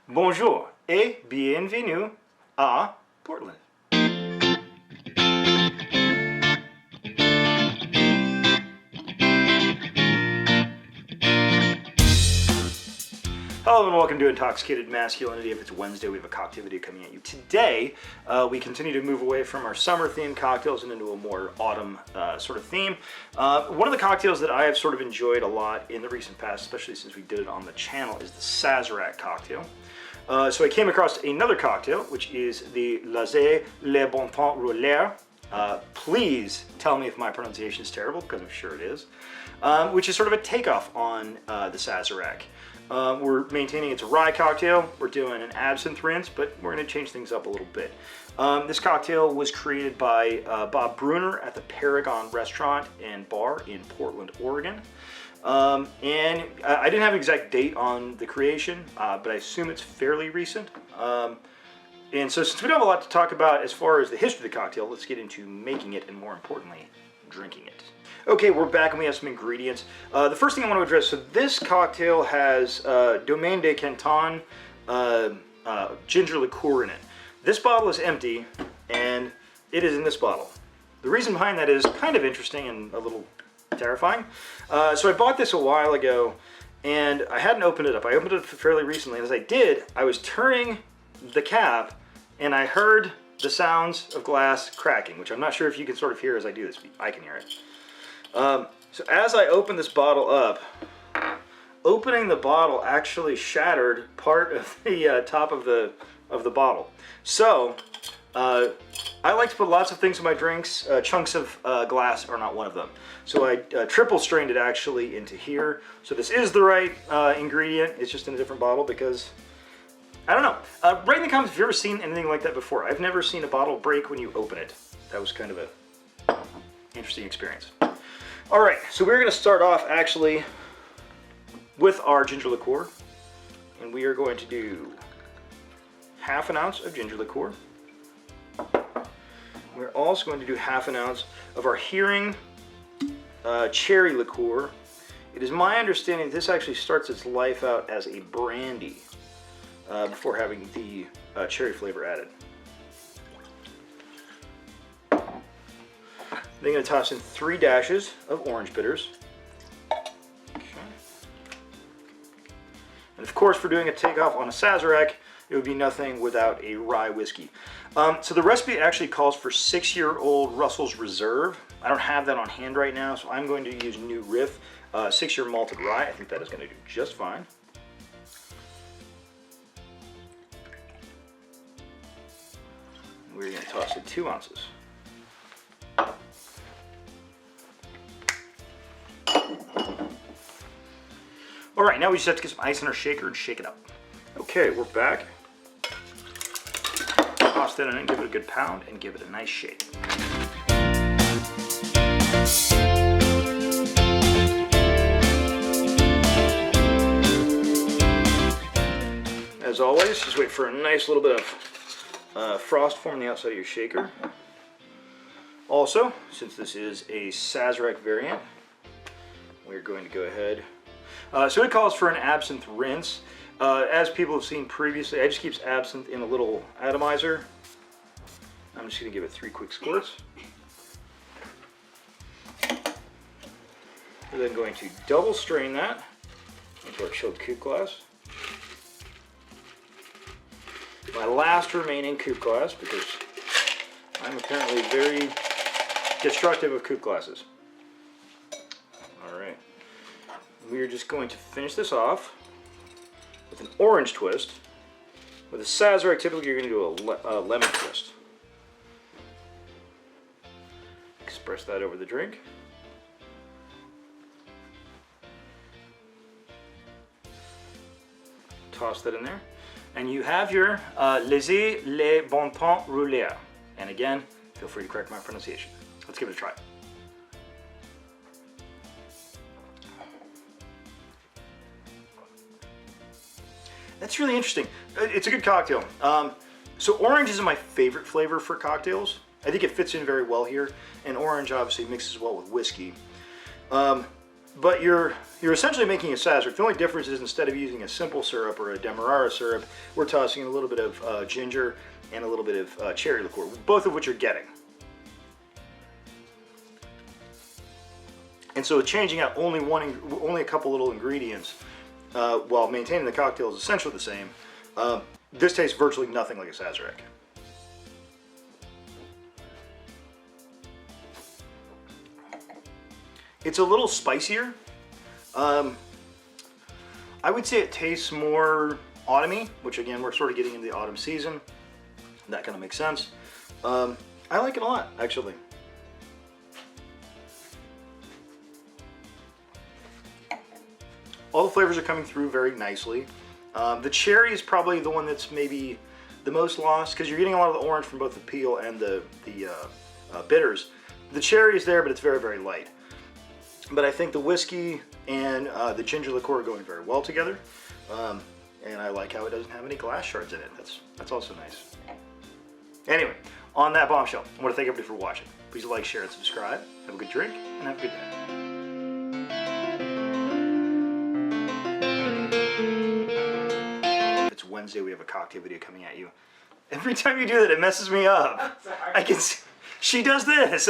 Bonjour et bienvenue à Portland. Hello and welcome to Intoxicated Masculinity. If it's Wednesday, we have a cocktail video coming at you. Today, we continue to move away from our summer-themed cocktails and into a more autumn sort of theme. One of the cocktails that I have sort of enjoyed a lot in the recent past, especially since we did it on the channel, is the Sazerac cocktail. So I came across another cocktail, which is the Liqueur Le Bons Temps Rouleur. Please tell me if my pronunciation is terrible, because I'm sure it is. Which is sort of a takeoff on the Sazerac. We're maintaining it's a rye cocktail. We're doing an absinthe rinse, but we're going to change things up a little bit. This cocktail was created by Bob Bruner at the Paragon Restaurant and Bar in Portland, Oregon. And I didn't have an exact date on the creation, but I assume it's fairly recent. And so since we don't have a lot to talk about as far as the history of the cocktail, let's get into making it and, more importantly, drinking it. Okay, we're back and we have some ingredients. The first thing I want to address, so this cocktail has Domaine de Canton ginger liqueur in it. This bottle is empty and it is in this bottle. The reason behind that is kind of interesting and a little terrifying. So I bought this a while ago and I hadn't opened it up. I opened it up fairly recently, and as I did, I was turning the cap and I heard the sounds of glass cracking, which I'm not sure if you can sort of hear as I do this. I can hear it. So as I opened this bottle up, opening the bottle actually shattered part of the top of the bottle. So I like to put lots of things in my drinks. Chunks of glass are not one of them. So I triple strained it actually into here. So this is the right ingredient. It's just in a different bottle because I don't know. Write in the comments if you've ever seen anything like that before. I've never seen a bottle break when you open it. That was kind of a interesting experience. All right, so we're going to start off actually with our ginger liqueur, and we are going to do half an ounce of ginger liqueur. We're also going to do half an ounce of our Hearing cherry liqueur. It is my understanding that this actually starts its life out as a brandy before having the cherry flavor added. Then I'm going to toss in 3 dashes of orange bitters. Okay. And of course, for doing a takeoff on a Sazerac, it would be nothing without a rye whiskey. So the recipe actually calls for 6-year-old Russell's Reserve. I don't have that on hand right now, so I'm going to use New Riff 6-year malted rye. I think that is going to do just fine. We're going to toss in 2 ounces. All right, now we just have to get some ice in our shaker and shake it up. Okay, we're back. Toss that in and give it a good pound and give it a nice shake. As always, just wait for a nice little bit of frost form on the outside of your shaker. Also, since this is a Sazerac variant, we're going to go ahead. So it calls for an absinthe rinse. As people have seen previously, I just keep absinthe in a little atomizer. I'm just going to give it 3 quick squirts. We're then going to double strain that into our chilled coupe glass. My last remaining coupe glass, because I'm apparently very destructive of coupe glasses. Alright. We are just going to finish this off with an orange twist. With a Sazerac, typically you're going to do a lemon twist. Express that over the drink. Toss that in there. And you have your Liqueur Le Bons Temps Rouleur. And again, feel free to correct my pronunciation. Let's give it a try. That's really interesting. It's a good cocktail. So orange isn't my favorite flavor for cocktails. I think it fits in very well here, and orange obviously mixes well with whiskey. but you're essentially making a Sazerac. The only difference is instead of using a simple syrup or a Demerara syrup, we're tossing in a little bit of ginger and a little bit of cherry liqueur, both of which you're getting. And so changing out only a couple little ingredients while maintaining the cocktail is essentially the same. This tastes virtually nothing like a Sazerac. It's a little spicier. I would say it tastes more autumny, which again, we're sort of getting into the autumn season. That kind of makes sense. I like it a lot, actually. All the flavors are coming through very nicely. The cherry is probably the one that's maybe the most lost because you're getting a lot of the orange from both the peel and the bitters. The cherry is there, but it's very, very light. But I think the whiskey and the ginger liqueur are going very well together. And I like how it doesn't have any glass shards in it. That's also nice. Anyway, on that bombshell, I want to thank everybody for watching. Please like, share, and subscribe. Have a good drink, and have a good day. If it's Wednesday, we have a cocktail video coming at you. Every time you do that, it messes me up. Sorry. I can see, she does this.